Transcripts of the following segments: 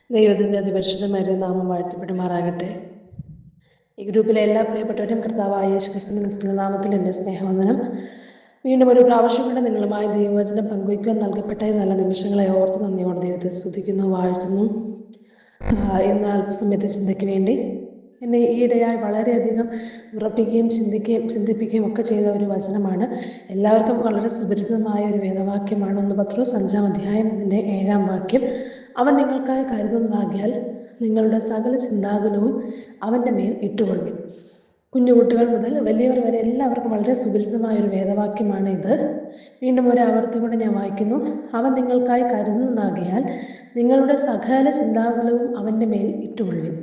ദൈവത്തിൻ്റെ അതിപരിശുദ്ധമായ നാമം വാഴ്ത്തപ്പെടുമാറാകട്ടെ. ഈ ഗ്രൂപ്പിലെ എല്ലാ പ്രിയപ്പെട്ടവരും കർത്താവായ യേശു ക്രിസ്തുവിന്റെ നാമത്തിൽ എൻ്റെ സ്നേഹവന്ദനം. വീണ്ടും ഒരു പ്രാവശ്യം കൂടെ നിങ്ങളുമായി ദൈവവചനം പങ്കുവയ്ക്കുവാൻ നൽകപ്പെട്ട നല്ല നിമിഷങ്ങളെ ഓർത്ത് നന്ദിയോടെ ദൈവത്തെ സ്തുതിക്കുന്നു, വാഴ്ത്തുന്നു. ഇന്ന് അല്പസമയത്തെ ചിന്തയ്ക്ക് വേണ്ടി എന്നെ ഈയിടെയായി വളരെയധികം ഉറപ്പിക്കുകയും ചിന്തിപ്പിക്കുകയും ഒക്കെ ചെയ്ത ഒരു വചനമാണ്. എല്ലാവർക്കും വളരെ സുപരിചിതമായ ഒരു വേദവാക്യമാണ്. 1 പത്രോസ് 5-ാം അധ്യായം അതിൻ്റെ 7-ാം വാക്യം. അവൻ നിങ്ങൾക്കായി കരുതുന്നതാകിയാൽ നിങ്ങളുടെ സകല ചിന്താകുലവും അവൻ്റെ മേൽ ഇട്ടുകൊള്ളുവിൻ. കുഞ്ഞുകുട്ടികൾ മുതൽ വലിയവർ വരെ എല്ലാവർക്കും വളരെ സുപരിചിതമായ ഒരു വേദവാക്യമാണ് ഇത്. വീണ്ടും ഒരു ആവർത്തി കൊണ്ട് ഞാൻ വായിക്കുന്നു. അവൻ നിങ്ങൾക്കായി കരുതുന്നതാകിയാൽ നിങ്ങളുടെ സകല ചിന്താകുലവും അവൻ്റെ മേൽ ഇട്ടുകൊള്ളുവിൻ.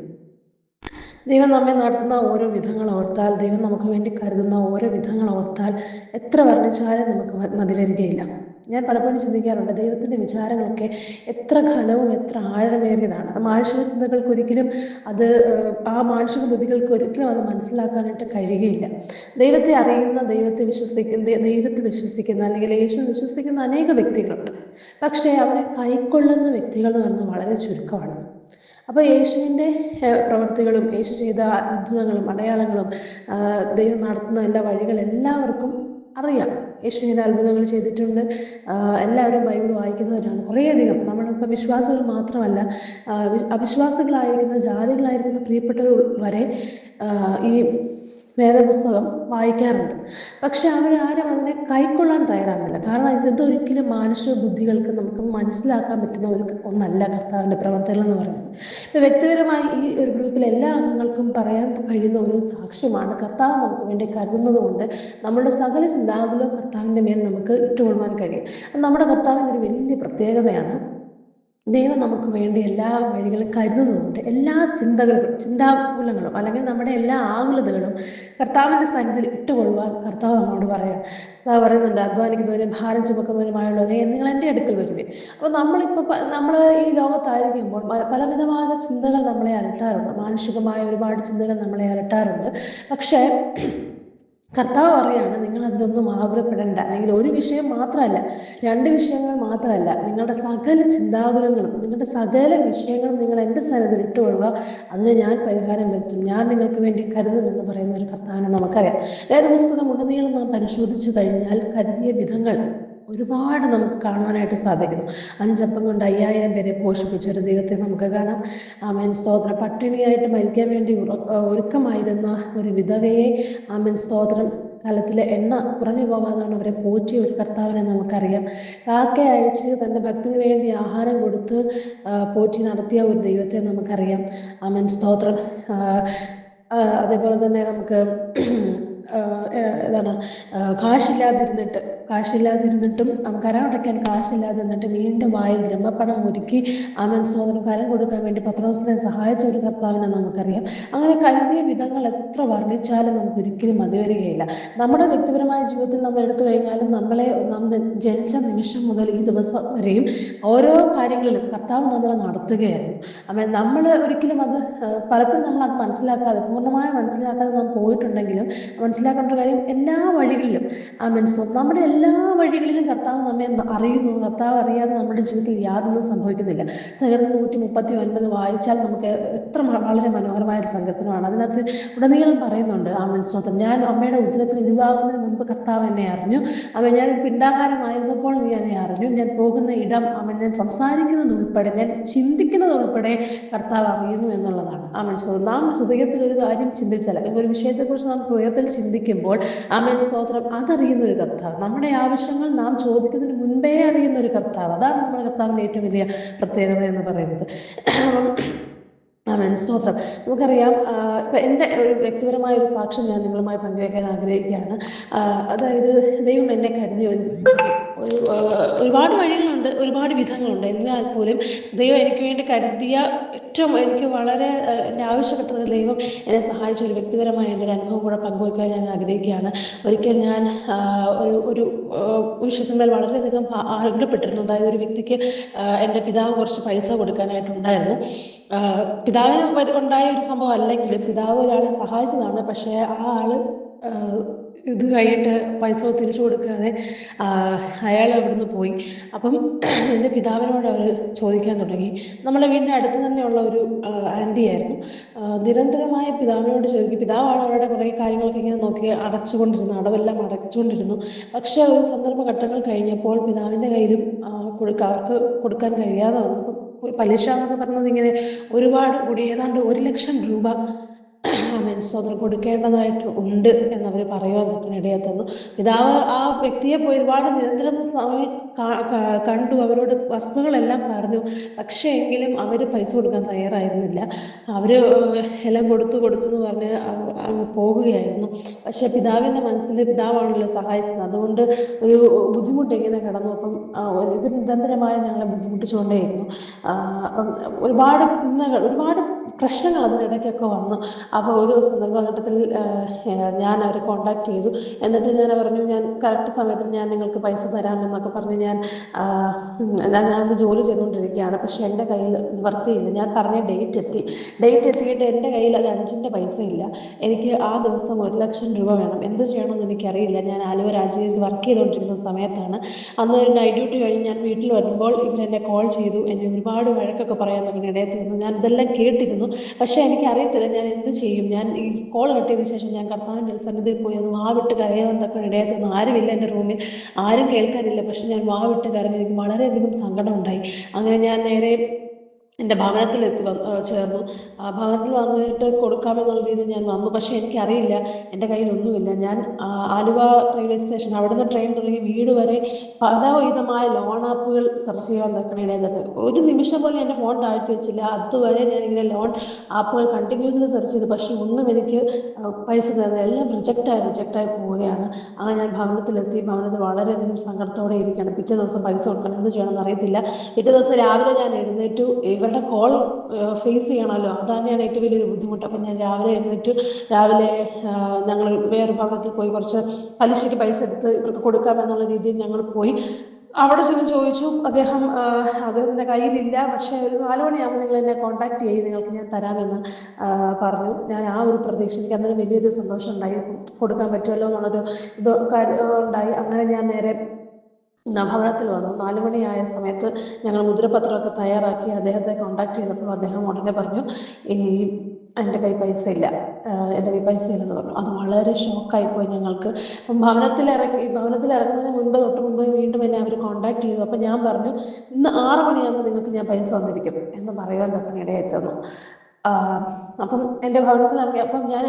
ദൈവം നമ്മെ നടത്തുന്ന ഓരോ വിധങ്ങൾ ഓർത്താൽ, ദൈവം നമുക്ക് വേണ്ടി കരുതുന്ന ഓരോ വിധങ്ങൾ ഓർത്താൽ എത്ര വർണ്ണിച്ചാലും നമുക്ക് മതി വരികയില്ല. ഞാൻ പലപ്പോഴും ചിന്തിക്കാറുണ്ട്, ദൈവത്തിൻ്റെ വിചാരങ്ങളൊക്കെ എത്ര ഘനവും എത്ര ആഴമേറിയതാണ്. മാനുഷിക ചിന്തകൾക്കൊരിക്കലും അത് ആ മാനുഷിക ബുദ്ധികൾക്ക് ഒരിക്കലും അത് മനസ്സിലാക്കാനായിട്ട് കഴിയുകയില്ല. ദൈവത്തെ അറിയുന്ന, ദൈവത്തെ വിശ്വസിക്കുന്ന അല്ലെങ്കിൽ യേശു വിശ്വസിക്കുന്ന അനേക വ്യക്തികളുണ്ട്. പക്ഷേ അവരെ കൈക്കൊള്ളുന്ന വ്യക്തികൾ എന്ന് പറയുന്നത് വളരെ ചുരുക്കമാണ്. അപ്പോൾ യേശുവിൻ്റെ പ്രവൃത്തികളും യേശു ചെയ്ത അത്ഭുതങ്ങളും അടയാളങ്ങളും ദൈവം നടത്തുന്ന എല്ലാ വഴികളും എല്ലാവർക്കും അറിയാം. യേശു ഇങ്ങനെ അത്ഭുതങ്ങൾ ചെയ്തിട്ടുണ്ട്. എല്ലാവരും ബൈബിൾ വായിക്കുന്നവരാണ്. കുറേയധികം നമ്മളിപ്പോൾ വിശ്വാസികൾ മാത്രമല്ല, അവിശ്വാസികളായിരിക്കുന്ന ജാതികളായിരിക്കുന്ന പ്രിയപ്പെട്ടവർ വരെ ഈ വേദപുസ്തകം വായിക്കാറുണ്ട്. പക്ഷെ അവരാരും അതിനെ കൈക്കൊള്ളാൻ തയ്യാറാകുന്നില്ല. കാരണം ഇതൊരിക്കലും മാനുഷിക ബുദ്ധികൾക്ക് നമുക്ക് മനസ്സിലാക്കാൻ പറ്റുന്ന ഒന്നല്ല കർത്താവിൻ്റെ പ്രവർത്തികൾ എന്ന് പറയുന്നത്. ഇപ്പോൾ വ്യക്തിപരമായി ഈ ഒരു ഗ്രൂപ്പിലെ എല്ലാ അംഗങ്ങൾക്കും പറയാൻ കഴിയുന്ന ഒരു സാക്ഷ്യമാണ്, കർത്താവ് നമുക്ക് വേണ്ടി കരുതുന്നത് കൊണ്ട് നമ്മുടെ സകല ചിന്താകുലവും കർത്താവിൻ്റെ മേൽ നമുക്ക് ഇട്ടുകൊള്ളുവാൻ കഴിയും. നമ്മുടെ കർത്താവിൻ്റെ ഒരു വലിയ പ്രത്യേകതയാണ്, ദൈവം നമുക്ക് വേണ്ടി എല്ലാ വഴികളും കരുതുന്നതുകൊണ്ട് എല്ലാ ചിന്താകുലങ്ങളും അല്ലെങ്കിൽ നമ്മുടെ എല്ലാ ആകുലതകളും കർത്താവിൻ്റെ സന്നിധിയിൽ ഇട്ടുകൊള്ളുവാൻ കർത്താവ് നമ്മോട് പറയാം. കർത്താവ് പറയുന്നുണ്ട്, അധ്വാനിക്കുന്നവരും ഭാരം ചുമക്കുന്നവരുമായുള്ളവരെ നിങ്ങൾ എൻ്റെ അടുക്കൽ വരുവിൻ. അപ്പോൾ നമ്മൾ ഈ ലോകത്തായിരിക്കുമ്പോൾ പലവിധമായ ചിന്തകൾ നമ്മളെ അലട്ടാറുണ്ട്. മാനുഷികമായ ഒരുപാട് ചിന്തകൾ നമ്മളെ അലട്ടാറുണ്ട്. പക്ഷേ കർത്താവ് പറയാണ്, നിങ്ങൾ അതിലൊന്നും ആകുലപ്പെടേണ്ട. അല്ലെങ്കിൽ ഒരു വിഷയം മാത്രമല്ല, 2 വിഷയങ്ങൾ മാത്രമല്ല, നിങ്ങളുടെ സകല ചിന്താകുലങ്ങളും നിങ്ങളുടെ സകല വിഷയങ്ങളും നിങ്ങൾ എൻ്റെ സന്നിധിയിൽ ഇട്ടുകൊള്ളുക, അതിന് ഞാൻ പരിഹാരം വരുത്തും, ഞാൻ നിങ്ങൾക്ക് വേണ്ടി കരുതുമെന്ന് പറയുന്ന ഒരു കർത്താവിനെ നമുക്കറിയാം. വേദപുസ്തകം ഉടനീളം നാം പരിശോധിച്ചു കഴിഞ്ഞാൽ കരുതിയ വിധങ്ങൾ ഒരുപാട് നമുക്ക് കാണുവാനായിട്ട് സാധിക്കുന്നു. 5 അപ്പം കൊണ്ട് 5000 പേരെ പോഷിപ്പിച്ചൊരു ദൈവത്തെ നമുക്ക് കാണാം. ആമേൻ, സ്തോത്രം. പട്ടിണിയായിട്ട് മരിക്കാൻ വേണ്ടി ഒരുക്കമായിരുന്ന ഒരു വിധവയെ, ആമേൻ, സ്തോത്രം, കാലത്തിലെ എണ്ണ കുറഞ്ഞു പോകാതാണ് അവരെ പോറ്റിയ ഒരു കർത്താവിനെ നമുക്കറിയാം. കാക്ക അയച്ച് തൻ്റെ ഭക്തിന് വേണ്ടി ആഹാരം കൊടുത്ത് പോറ്റി നടത്തിയ ഒരു ദൈവത്തെ നമുക്കറിയാം. ആമേൻ, സ്തോത്രം. അതേപോലെ തന്നെ നമുക്ക് കാശില്ലാതിരുന്നിട്ടും കരം അടയ്ക്കാൻ കാശില്ലാതിരുന്നിട്ട് വീണ്ടും വായിൽ ദ്രഹ്മപ്പണം ഒരുക്കി ആമേൻ, സ്തോത്രം, കരം കൊടുക്കാൻ വേണ്ടി പത്രോസിനെ സഹായിച്ച ഒരു കർത്താവിനെ നമുക്കറിയാം. അങ്ങനെ കരുതിയ വിധങ്ങൾ എത്ര വർണ്ണിച്ചാലും നമുക്ക് ഒരിക്കലും മതി വരികയില്ല. നമ്മുടെ വ്യക്തിപരമായ ജീവിതത്തിൽ നമ്മൾ എടുത്തു കഴിഞ്ഞാലും നമ്മൾ ജനിച്ച നിമിഷം മുതൽ ഈ ദിവസം വരെയും ഓരോ കാര്യങ്ങളിലും കർത്താവ് നമ്മളെ നടത്തുകയായിരുന്നു. ആമേൻ, നമ്മൾ ഒരിക്കലും അത് പലപ്പോഴും നമ്മളത് പൂർണ്ണമായി മനസ്സിലാക്കാതെ നാം പോയിട്ടുണ്ടെങ്കിലും മനസ്സിലാക്കേണ്ട കാര്യം, എല്ലാ വഴികളിലും ആമേൻ, നമ്മുടെ എല്ലാ വഴികളിലും കർത്താവ് നമ്മെ അറിയുന്നു. കർത്താവ് അറിയാതെ നമ്മുടെ ജീവിതത്തിൽ യാതൊന്നും സംഭവിക്കുന്നില്ല. സങ്കീർത്തനം 139 വായിച്ചാൽ നമുക്ക് വളരെ മനോഹരമായ ഒരു സങ്കീർത്തനമാണ്. അതിനകത്ത് ഉടനീളം പറയുന്നുണ്ട്, ആമേൻ, സ്തോത്രം, ഞാൻ അമ്മയുടെ ഉദരത്തിൽ ഉരുവാകുന്നതിന് മുൻപ് കർത്താവ് എന്നെ അറിഞ്ഞു. ഞാൻ പിണ്ടാകാരമായിരുന്നപ്പോൾ നീ എന്നെ അറിഞ്ഞു. ഞാൻ പോകുന്ന ഇടം, ഞാൻ സംസാരിക്കുന്നത് ഉൾപ്പെടെ, ഞാൻ ചിന്തിക്കുന്നത് ഉൾപ്പെടെ കർത്താവ് അറിയുന്നു എന്നുള്ളതാണ്. ആമേൻ, സ്തോത്രം. നാം ഹൃദയത്തിൽ ഒരു കാര്യം ചിന്തിച്ചാൽ, അല്ലെങ്കിൽ ഒരു വിഷയത്തെക്കുറിച്ച് നാം ഹൃദയത്തിൽ ചിന്തിക്കുമ്പോൾ, ആമേൻ, സ്തോത്രം, അതറിയുന്ന ഒരു കർത്താവ്, നമ്മുടെ ആവശ്യങ്ങൾ നാം ചോദിക്കുന്നതിന് മുൻപേ അറിയുന്ന ഒരു കർത്താവ്, അതാണ് നമ്മുടെ കർത്താവിൻ്റെ ഏറ്റവും വലിയ പ്രത്യേകത എന്ന് പറയുന്നത്. ആമേൻ, സ്തോത്രം. നമുക്കറിയാം, ഇപ്പം എൻ്റെ ഒരു വ്യക്തിപരമായ ഒരു സാക്ഷ്യം ഞാൻ നിങ്ങളുമായി പങ്കുവയ്ക്കാൻ ആഗ്രഹിക്കുകയാണ്. അതായത്, ദൈവം എന്നെ കരുതിയ ഒരുപാട് വഴികളുണ്ട്, ഒരുപാട് വിധങ്ങളുണ്ട്. എന്നാൽ പോലും ദൈവം എനിക്ക് വേണ്ടി കരുതിയ ഏറ്റവും എനിക്ക് വളരെ എൻ്റെ ആവശ്യപ്പെട്ടത് ദൈവം എന്നെ സഹായിച്ച ഒരു വ്യക്തിപരമായ എൻ്റെ ഒരു അനുഭവം കൂടെ പങ്കുവയ്ക്കാൻ ഞാൻ ആഗ്രഹിക്കുകയാണ്. ഒരിക്കൽ ഞാൻ ഒരു വിഷയത്തിന്മേൽ വളരെയധികം ആഗ്രഹപ്പെട്ടിരുന്നു. അതായത്, ഒരു വ്യക്തിക്ക് എൻ്റെ പിതാവ് കുറച്ച് പൈസ കൊടുക്കാനായിട്ടുണ്ടായിരുന്നു. പിതാവിന് ഉണ്ടായ ഒരു സംഭവം അല്ലെങ്കിലും പിതാവ് ഒരാളെ സഹായിച്ചതാണ്. പക്ഷേ ആ ആൾ ഇത് കഴിഞ്ഞിട്ട് പൈസ തിരിച്ചു കൊടുക്കാതെ അയാൾ അവിടുന്ന് പോയി. അപ്പം എൻ്റെ പിതാവിനോട് അവർ ചോദിക്കാൻ തുടങ്ങി. നമ്മളെ വീടിൻ്റെ അടുത്ത് തന്നെയുള്ള ഒരു ആൻറ്റി ആയിരുന്നു. നിരന്തരമായ പിതാവിനോട് ചോദിക്കും. പിതാവാണ് അവരുടെ കുറേ കാര്യങ്ങളൊക്കെ ഇങ്ങനെ നോക്കി അടച്ചുകൊണ്ടിരുന്നു, അടവെല്ലാം അടച്ചുകൊണ്ടിരുന്നു. പക്ഷേ ഒരു സന്ദർഭഘട്ടങ്ങൾ കഴിഞ്ഞപ്പോൾ പിതാവിൻ്റെ കയ്യിലും അവർക്ക് കൊടുക്കാൻ കഴിയാതെ വന്നപ്പം പലിശ എന്നൊക്കെ പറഞ്ഞത് ഇങ്ങനെ ഒരുപാട് കൂടി, ഏതാണ്ട് 1,00,000 രൂപ സ്വതന്ത്രം കൊടുക്കേണ്ടതായിട്ട് ഉണ്ട് എന്നവർ പറയുവാൻ തൊട്ടാണ് ഇടയായി തന്നു. പിതാവ് ആ വ്യക്തിയെ പോയി ഒരുപാട് നിരന്തരം സമയം കണ്ടു, അവരോട് വസ്തുക്കളെല്ലാം പറഞ്ഞു. പക്ഷേ എങ്കിലും അവർ പൈസ കൊടുക്കാൻ തയ്യാറായിരുന്നില്ല. അവർ എല്ലാം കൊടുത്തു എന്ന് പറഞ്ഞ് അങ്ങ് പോകുകയായിരുന്നു. പക്ഷേ പിതാവിൻ്റെ മനസ്സിൽ പിതാവാണല്ലോ സഹായിച്ചത്, അതുകൊണ്ട് ഒരു ബുദ്ധിമുട്ട് ഇങ്ങനെ കിടന്നു. അപ്പം ഇവർ നിരന്തരമായി ഞങ്ങളെ ബുദ്ധിമുട്ടിച്ചുകൊണ്ടേയിരുന്നു. അപ്പം ഒരുപാട് ഒരുപാട് പ്രശ്നങ്ങൾ അതിനിടയ്ക്കൊക്കെ വന്നു. അപ്പോൾ ഒരു സന്ദർഭഘട്ടത്തിൽ ഞാൻ അവരെ കോൺടാക്ട് ചെയ്തു. എന്നിട്ട് ഞാൻ പറഞ്ഞു, ഞാൻ കറക്റ്റ് സമയത്ത് ഞാൻ നിങ്ങൾക്ക് പൈസ തരാമെന്നൊക്കെ പറഞ്ഞ് ഞാനത് ജോലി ചെയ്തുകൊണ്ടിരിക്കുകയാണ്. പക്ഷേ എൻ്റെ കയ്യിൽ നിവർത്തിയില്ല. ഞാൻ പറഞ്ഞ ഡേറ്റ് എത്തിയിട്ട് എൻ്റെ കയ്യിൽ അത് 5-ൻ്റെ പൈസ ഇല്ല. എനിക്ക് ആ ദിവസം 1,00,000 രൂപ വേണം. എന്ത് ചെയ്യണമെന്ന് എനിക്കറിയില്ല. ഞാൻ ആലുവ രാജ്യത്ത് വർക്ക് ചെയ്തുകൊണ്ടിരിക്കുന്ന സമയത്താണ്. അന്ന് നൈറ്റ് ഡ്യൂട്ടി കഴിഞ്ഞ് ഞാൻ വീട്ടിൽ വരുമ്പോൾ ഇവരെന്നെ കോൾ ചെയ്തു. എന്നെ ഒരുപാട് വഴക്കൊക്കെ പറയാൻ തുടങ്ങി, ഇടയിൽ തീർന്നു. ഞാൻ ഇതെല്ലാം കേട്ടിരുന്നു. പക്ഷേ എനിക്കറിയത്തില്ല ഞാൻ എന്ത് ചെയ്യും. ഞാൻ ഈ കോൾ കട്ട് ചെയ്തതിന് ശേഷം ഞാൻ കർത്താവിൻ്റെ സന്നിധിയിൽ പോയി ഒന്ന് വാവിട്ട് കരയാൻ തൊക്കെ ഇടയിൽ തീർന്നു. ആരുമില്ല എൻ്റെ റൂമിൽ, ആരും കേൾക്കാനില്ല. പക്ഷെ ഞാൻ വാവിട്ട് കരഞ്ഞു. എനിക്ക് വളരെയധികം സങ്കടമുണ്ടായി. അങ്ങനെ ഞാൻ നേരെ എൻ്റെ ഭവനത്തിലെത്തി ചേർന്നു. ആ ഭവനത്തിൽ വന്നിട്ട് കൊടുക്കാമെന്നുള്ള രീതിയിൽ ഞാൻ വന്നു. പക്ഷേ എനിക്കറിയില്ല, എൻ്റെ കയ്യിലൊന്നുമില്ല. ഞാൻ ആലുവ റെയിൽവേ സ്റ്റേഷൻ അവിടുന്ന് ട്രെയിൻ തുടങ്ങി വീട് വരെ പലവിധമായ ലോൺ ആപ്പുകൾ സെർച്ച് ചെയ്യാൻ നിൽക്കണേണ്ടത്. ഒരു നിമിഷം പോലും എൻ്റെ ഫോൺ താഴ്ത്തി വെച്ചില്ല. അതുവരെ ഞാനിങ്ങനെ ലോൺ ആപ്പുകൾ കണ്ടിന്യൂസ്ലി സെർച്ച് ചെയ്തു. പക്ഷേ ഒന്നും എനിക്ക് പൈസ തരുന്നത് എല്ലാം റിജക്റ്റായി പോവുകയാണ്. അങ്ങനെ ഞാൻ ഭവനത്തിൽ വളരെയധികം സങ്കടത്തോടെ ഇരിക്കുകയാണ്. പിറ്റേ ദിവസം പൈസ കൊടുക്കണം, എന്ത് ചെയ്യണമെന്ന് അറിയത്തില്ല. പിറ്റേ ദിവസം രാവിലെ ഞാൻ എഴുന്നേറ്റു. ഇവരുടെ കോൾ ഫേസ് ചെയ്യണമല്ലോ, അത് തന്നെയാണ് ഏറ്റവും വലിയൊരു ബുദ്ധിമുട്ട്. അപ്പം ഞാൻ രാവിലെ എഴുന്നേറ്റു. രാവിലെ ഞങ്ങൾ വേറെ ഭവനത്തിൽ പോയി കുറച്ച് പലിശയ്ക്ക് പൈസ എടുത്ത് ഇവർക്ക് കൊടുക്കാമെന്നുള്ള രീതിയിൽ ഞങ്ങൾ പോയി. അവിടെ ചെന്ന് ചോദിച്ചു. അദ്ദേഹത്തിൻ്റെ കയ്യിലില്ല. പക്ഷേ ഒരു 4 മണിയാകുമ്പോൾ നിങ്ങൾ എന്നെ കോൺടാക്ട് ചെയ്യും, നിങ്ങൾക്ക് ഞാൻ തരാമെന്ന് പറഞ്ഞു. ഞാൻ ആ ഒരു പ്രതീക്ഷ, എനിക്ക് അന്നേരം വലിയൊരു സന്തോഷം ഉണ്ടായി, കൊടുക്കാൻ പറ്റുമല്ലോ എന്നുള്ളൊരു ഉണ്ടായി. അങ്ങനെ ഞാൻ നേരെ ഭവനത്തിൽ വന്നു. 4 മണിയായ സമയത്ത് ഞങ്ങൾ മുദ്രപത്രമൊക്കെ തയ്യാറാക്കി അദ്ദേഹത്തെ കോൺടാക്ട് ചെയ്തപ്പോൾ അദ്ദേഹം ഉടനെ പറഞ്ഞു, എൻ്റെ കയ്യിൽ പൈസ ഇല്ലെന്ന് പറഞ്ഞു. അത് വളരെ ഷോക്കായിപ്പോയി ഞങ്ങൾക്ക്. അപ്പം ഭവനത്തിൽ ഇറങ്ങുന്നതിന് തൊട്ട് മുമ്പ് വീണ്ടും എന്നെ അവർ കോൺടാക്ട് ചെയ്തു. അപ്പം ഞാൻ പറഞ്ഞു, ഇന്ന് 6 മണിയാകുമ്പോൾ നിങ്ങൾക്ക് ഞാൻ പൈസ തന്നിരിക്കും എന്ന് പറയുവാൻ തൊക്കെ ഇടയായി തന്നു. അപ്പം എൻ്റെ ഭവനത്തിൽ ഇറങ്ങി. അപ്പം ഞാൻ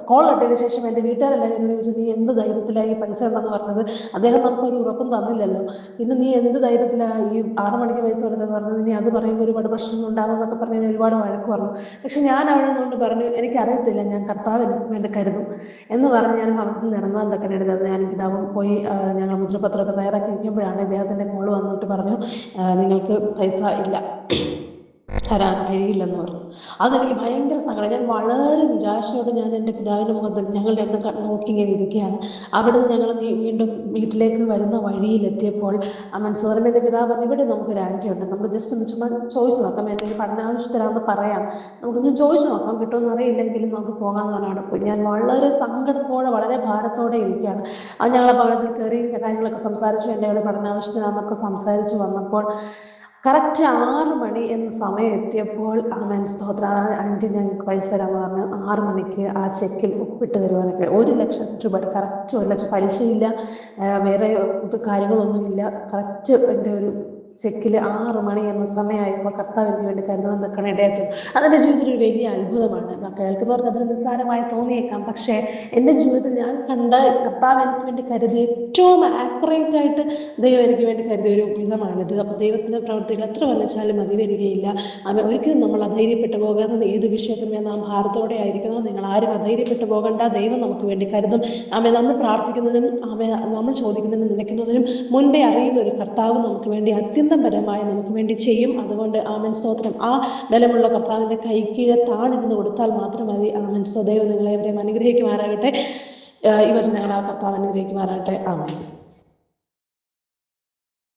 കോൾ കട്ടതിന് ശേഷം എൻ്റെ വീട്ടുകാരെല്ലാം എന്നോട് ചോദിച്ചു, നീ എന്ത് ധൈര്യത്തിലായി പൈസ ഉണ്ടെന്ന് പറഞ്ഞത്? അദ്ദേഹം നമുക്കൊരു ഉറപ്പും തന്നില്ലല്ലോ, പിന്നെ നീ എന്ത് ധൈര്യത്തിലാണ് ഈ 6 മണിക്ക് പൈസ കൊടുക്കുന്നത് പറഞ്ഞത്? നീ അത് പറയുമ്പോൾ ഒരുപാട് പ്രശ്നങ്ങൾ ഉണ്ടാകും എന്നൊക്കെ പറഞ്ഞ് ഒരുപാട് വഴക്ക് പറഞ്ഞു. പക്ഷെ ഞാൻ അവിടെ നിന്നുകൊണ്ട് പറഞ്ഞു, എനിക്കറിയത്തില്ല, ഞാൻ കർത്താവിന് വേണ്ടി കരുതും എന്ന് പറഞ്ഞ് ഞാൻ ഭവനത്തിൽ നിന്ന് ഇറങ്ങാൻ തൊക്കെ എടുത്തത്. ഞാൻ പിതാവും പോയി ഞങ്ങൾ മുദ്രപത്രമൊക്കെ തയ്യാറാക്കിയിരിക്കുമ്പോഴാണ് ഇദ്ദേഹത്തിൻ്റെ കോൾ വന്നിട്ട് പറഞ്ഞു, നിങ്ങൾക്ക് പൈസ ഇല്ല, തരാൻ കഴിയില്ലെന്ന് പറഞ്ഞു. അതെനിക്ക് ഭയങ്കര സങ്കടം. ഞാൻ വളരെ നിരാശയോടെ ഞാൻ എൻ്റെ പിതാവിൻ്റെ മുഖത്ത് ഞങ്ങൾ രണ്ടും നോക്കിങ്ങനെ ഇരിക്കുകയാണ്. അവിടുന്ന് ഞങ്ങൾ വീണ്ടും വീട്ടിലേക്ക് വരുന്ന വഴിയിലെത്തിയപ്പോൾ സോദരൻ എൻ്റെ പിതാവ് പറഞ്ഞു, ഇവിടെ നമുക്കൊരു ആൻറ്റി ഉണ്ട്, നമുക്ക് ജസ്റ്റ് ഒന്ന് ചുമ്മാ ചോദിച്ചു നോക്കാം, എൻ്റെ ഒരു പഠനാവശ്യത്തിനാണെന്ന് പറയാം, നമുക്കൊന്ന് ചോദിച്ചു നോക്കാം, കിട്ടുമെന്ന് അറിയില്ലെങ്കിലും നമുക്ക് പോകാമെന്ന് പറഞ്ഞാണ് പോയി. ഞാൻ വളരെ സങ്കടത്തോടെ വളരെ ഭാരത്തോടെ ഇരിക്കുകയാണ്. അത് ഞങ്ങളെ ഭവനത്തിൽ കയറി കാര്യങ്ങളൊക്കെ സംസാരിച്ചു. എൻ്റെ പഠനാവശ്യത്തിനാണെന്നൊക്കെ സംസാരിച്ച് വന്നപ്പോൾ കറക്റ്റ് 6 മണി എന്ന സമയം എത്തിയപ്പോൾ സ്തോത്ര ആൻറ്റി ഞങ്ങൾക്ക് പൈസ തരാമെന്ന് പറഞ്ഞ് 6 മണിക്ക് ആ ചെക്കിൽ ഒപ്പിട്ട് വരുവാനൊക്കെ 1,00,000 രൂപ, കറക്റ്റ് 1,00,000, പലിശയില്ല, വേറെ കാര്യങ്ങളൊന്നുമില്ല. കറക്റ്റ് എൻ്റെ ഒരു ചെക്കിൽ 6 മണി എന്ന സമയമായപ്പോൾ കർത്താവ് എനിക്ക് വേണ്ടി കരുതാൻ നിൽക്കണ ഇടയായിരുന്നു. അതെൻ്റെ ജീവിതത്തിൽ ഒരു വലിയ അത്ഭുതമാണ്. കേൾക്കുന്നവർക്ക് അതൊരു നിസ്സാരമായി തോന്നിയേക്കാം. പക്ഷേ എൻ്റെ ജീവിതത്തിൽ ഞാൻ കണ്ട കർത്താവ് എനിക്ക് വേണ്ടി കരുതിയ ഏറ്റവും ആക്യുറേറ്റായിട്ട് ദൈവം എനിക്ക് വേണ്ടി കരുതിയ ഒരു വിധമാണിത്. അപ്പോൾ ദൈവത്തിൻ്റെ പ്രവൃത്തികൾ എത്ര വർണ്ണിച്ചാലും മതി വരികയില്ല. ഒരിക്കലും നമ്മൾ അധൈര്യപ്പെട്ടു പോകാതെ ഏത് വിഷയത്തിലും നാം ഭാരത്തോടെ ആയിരിക്കുന്നു. നിങ്ങൾ ആരും അധൈര്യപ്പെട്ടു പോകണ്ട. ദൈവം നമുക്ക് വേണ്ടി കരുതും. നമ്മൾ പ്രാർത്ഥിക്കുന്നതിനും നമ്മൾ ചോദിക്കുന്നതിനും നിലയ്ക്കുന്നതിനും മുൻപേ അറിയുന്ന ഒരു കർത്താവ് നമുക്ക് വേണ്ടി അത്യന്തപരമായി നമുക്ക് വേണ്ടി ചെയ്യും. അതുകൊണ്ട് സ്തോത്രം. ആ ബലമുള്ള കർത്താവിൻ്റെ കൈ കീഴെ താണിരുന്ന് കൊടുത്താൽ മാത്രം മതി. ദൈവം നിങ്ങളെ അനുഗ്രഹിക്കുമാറാകട്ടെ. ഈ വചനങ്ങൾ ആ കർത്താവ് അനുഗ്രഹിക്കുമാറാകട്ടെ. ആമേൻ.